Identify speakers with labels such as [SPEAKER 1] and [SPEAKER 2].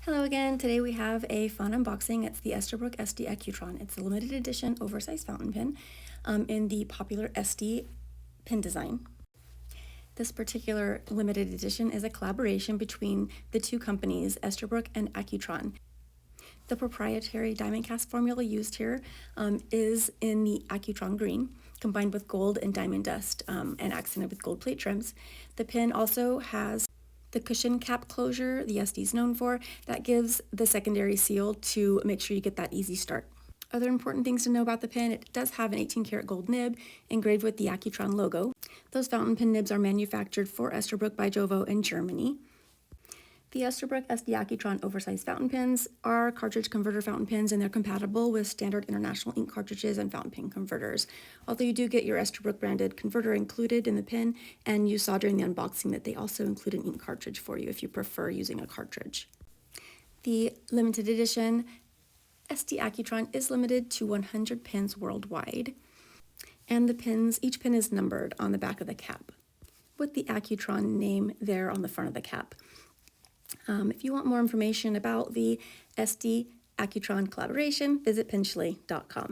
[SPEAKER 1] Hello again. Today we have a fun unboxing. It's the Esterbrook Estie Accutron. It's a limited edition oversized fountain pen in the popular Estie pen design. This particular limited edition is a collaboration between the two companies, Esterbrook and Accutron. The proprietary DiamondCast formula used here is in the Accutron green, combined with gold and diamond dust and accented with gold plate trims. The pen also has the cushion cap closure the Estie is known for that gives the secondary seal to make sure you get that easy start. Other important things to know about the pen: it does have an 18 karat gold nib engraved with the Accutron logo. Those fountain pen nibs are manufactured for Esterbrook by JoWo in Germany. The Esterbrook Estie Accutron oversized fountain pens are cartridge converter fountain pens, and they're compatible with standard international ink cartridges and fountain pen converters. Although you do get your Esterbrook branded converter included in the pen, and you saw during the unboxing that they also include an ink cartridge for you if you prefer using a cartridge. The limited edition Estie Accutron is limited to 100 pens worldwide, and each pen is numbered on the back of the cap with the Accutron name there on the front of the cap. If you want more information about the Estie Accutron collaboration, visit pinchly.com.